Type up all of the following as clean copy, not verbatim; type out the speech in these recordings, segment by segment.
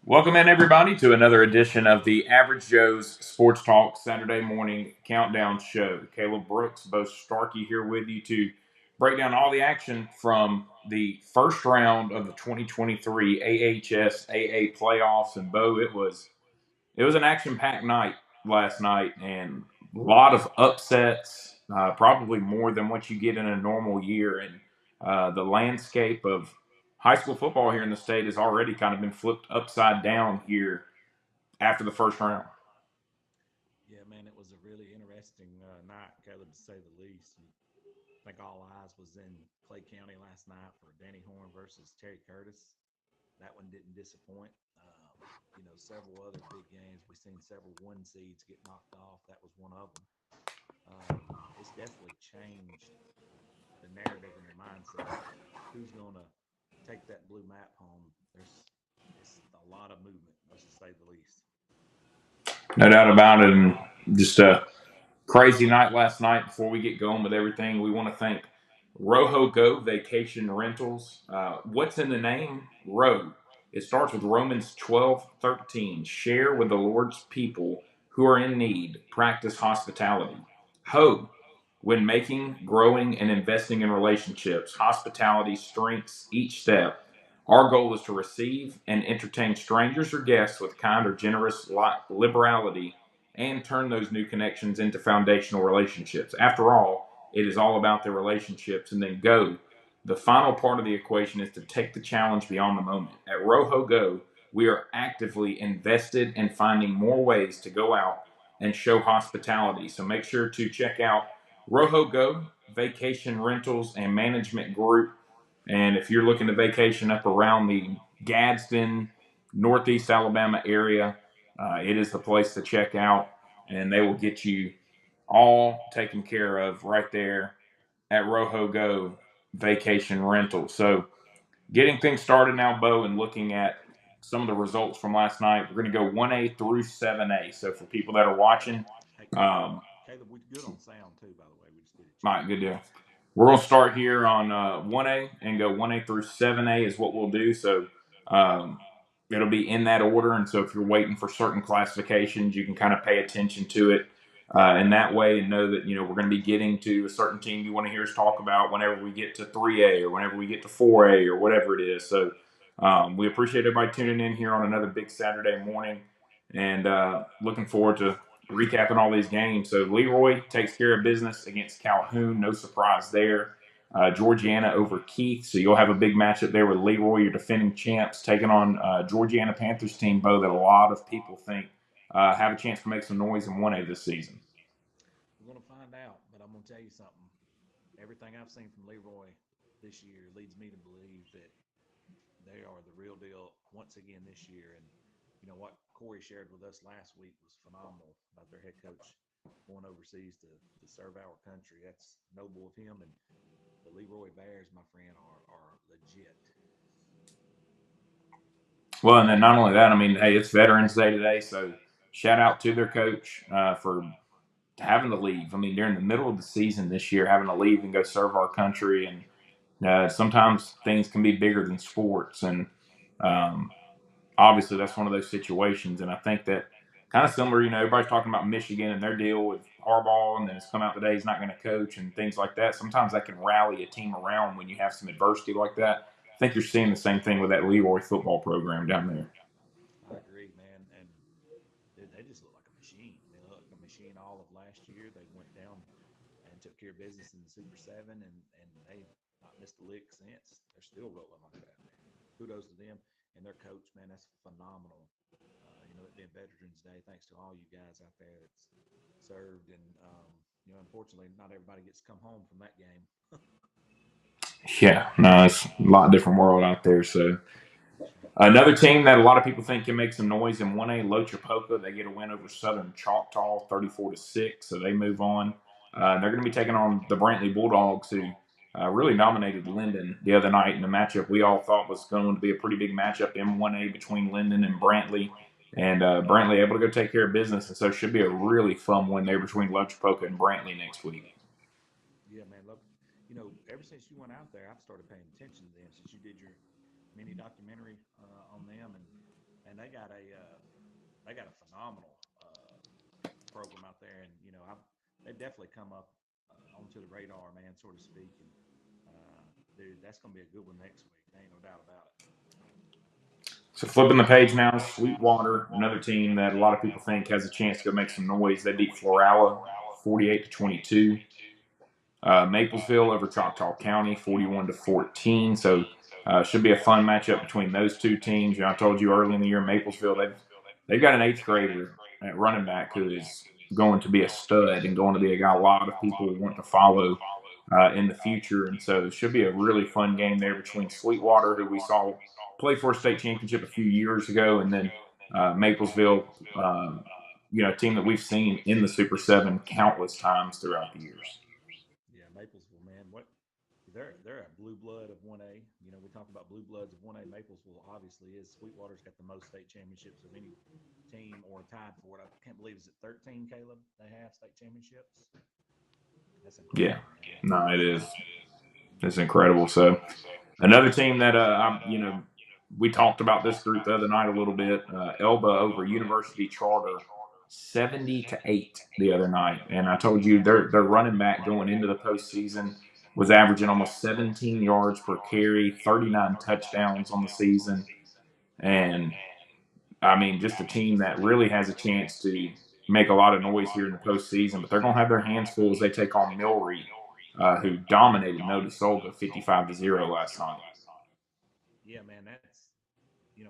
Welcome in, everybody, to another edition of the Average Joe's Sports Talk Saturday morning countdown show. Caleb Brooks, both Starkey here with you to break down all the action from the first round of the 2023 AHSAA playoffs. And Bo, it was an action-packed night last night, and a lot of upsets, probably more than what you get in a normal year. And the landscape of high school football here in the state has already kind of been flipped upside down here after the first round. Yeah, man, it was a really interesting night, Caleb, to say the least. And I think all eyes was in Clay County last night for Danny Horn versus Terry Curtis. That one didn't disappoint. Several other big games. We've seen several one seeds get knocked off. That was one of them. It's definitely changed the narrative and the mindset of who's going to take that blue map home. It's a lot of movement, let's just say the least. No doubt about it. And just a crazy night last night. Before we get going with everything, we want to thank Rohogo Vacation Rentals. What's in the name? Ro. It starts with Romans 12:13. Share with the Lord's people who are in need. Practice hospitality. Ho. When making, growing, and investing in relationships, hospitality strengthens each step. Our goal is to receive and entertain strangers or guests with kind or generous liberality and turn those new connections into foundational relationships. After all, it is all about the relationships. And then go. The final part of the equation is to take the challenge beyond the moment. At Rohogo, we are actively invested in finding more ways to go out and show hospitality. So make sure to check out Rohogo Vacation Rentals and Management Group. And if you're looking to vacation up around the Gadsden, Northeast Alabama area, it is the place to check out. And they will get you all taken care of right there at Rohogo Vacation Rental. So, getting things started now, Bo, and looking at some of the results from last night, we're going to go 1A through 7A. So, for people that are watching, Hey, um, Caleb, we're good on sound too, by the way. We just did a all check. right, good deal. We're going to start here on 1A and go 1A through 7A is what we'll do. So, um, it'll be in that order. And so, if you're waiting for certain classifications, you can kind of pay attention to it in that way and know that, we're going to be getting to a certain team you want to hear us talk about whenever we get to 3A or whenever we get to 4A or whatever it is. So, we appreciate everybody tuning in here on another big Saturday morning and looking forward to recapping all these games. So Leroy takes care of business against Calhoun. No surprise there. Georgiana over Keith. So you'll have a big matchup there with Leroy, your defending champs, taking on Georgiana Panthers team, Bo, that a lot of people think have a chance to make some noise in 1A this season. We're going to find out, but I'm going to tell you something. Everything I've seen from Leroy this year leads me to believe that they are the real deal once again this year. And what Corey shared with us last week was phenomenal about their head coach going overseas to serve our country. That's noble of him. And the Leroy Bears, my friend, are legit. Well, and then not only that, I mean, hey, it's Veterans Day today, so shout out to their coach for having to leave. I mean, during the middle of the season this year, having to leave and go serve our country, and sometimes things can be bigger than sports, and um, obviously that's one of those situations. And I think that kind of similar, everybody's talking about Michigan and their deal with Harbaugh, and then it's come out today he's not going to coach and things like that. Sometimes that can rally a team around when you have some adversity like that. I think you're seeing the same thing with that Leroy football program down there. I agree, man. And dude, they just look like a machine. They look like a machine all of last year. They went down and took care of business in the Super Seven, and they not missed a lick since. They're still rolling like that, man. Kudos to them and their coach, man. That's phenomenal. It being Veterans Day, thanks to all you guys out there that's served, and unfortunately, not everybody gets to come home from that game. Yeah, no, it's a lot different world out there. So another team that a lot of people think can make some noise in 1A, Lochapoka, they get a win over Southern Choctaw, 34-6, so they move on. They're going to be taking on the Brantley Bulldogs, who really dominated Linden the other night in a matchup we all thought was going to be a pretty big matchup in 1A between Linden and Brantley. And Brantley able to go take care of business, and so it should be a really fun one there between Lochapoka and Brantley next week. Yeah, man. Look, ever since you went out there, I've started paying attention to them since you did your mini documentary on them, and and they got a phenomenal program out there, and they definitely come up onto the radar, man, so to speak. And dude, that's gonna be a good one next week. Ain't no doubt about it. So flipping the page now, Sweetwater, another team that a lot of people think has a chance to go make some noise. They beat Florala 48-22. Maplesville over Choctaw County 41-14. So should be a fun matchup between those two teams. I told you early in the year, Maplesville they've got an eighth grader at running back who is going to be a stud and going to be a guy a lot of people want to follow in the future. And so it should be a really fun game there between Sweetwater, who we saw play for a state championship a few years ago, and then Maplesville, a team that we've seen in the Super 7 countless times throughout the years. Yeah, Maplesville, man. They're a blue blood of 1A. We talk about blue bloods of 1A. Maplesville obviously is. Sweetwater's got the most state championships of any team, or tied for it. I can't believe, is it 13, Caleb? They have state championships. That's Yeah, incredible, man. no, it is. It's incredible. So another team that we talked about this group the other night a little bit. Elba over University Charter, 70-8 the other night, and I told you their running back going into the postseason was averaging almost 17 yards per carry, 39 touchdowns on the season, and I mean just a team that really has a chance to make a lot of noise here in the postseason. But they're going to have their hands full as they take on Milry, who dominated Notasulga 55-0 last night. Yeah, man,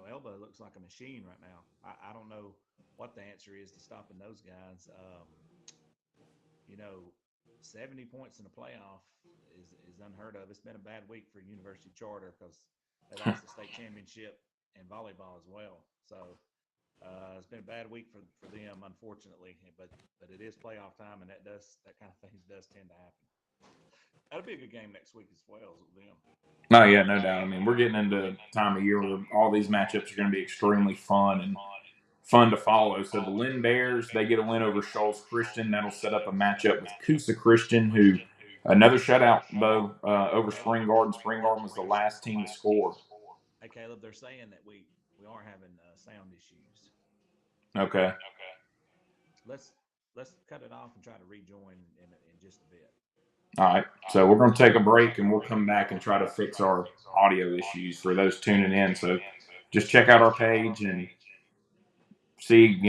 Elba looks like a machine right now. I don't know what the answer is to stopping those guys. 70 points in a playoff is unheard of. It's been a bad week for University Charter because they lost the state championship in volleyball as well. So it's been a bad week for them, unfortunately. But it is playoff time, and that kind of things does tend to happen. That'll be a good game next week as well with them. Oh, yeah, no doubt. I mean, we're getting into time of year where all these matchups are going to be extremely fun and fun to follow. So the Lynn Bears, they get a win over Shoals Christian. That'll set up a matchup with Coosa Christian, who another shutout, Bo, over Spring Garden. Spring Garden was the last team to score. Hey, Caleb, they're saying that we are having sound issues. Okay. Let's cut it off and try to rejoin in just a bit. All right. So we're going to take a break, and we'll come back and try to fix our audio issues for those tuning in. So just check out our page and see,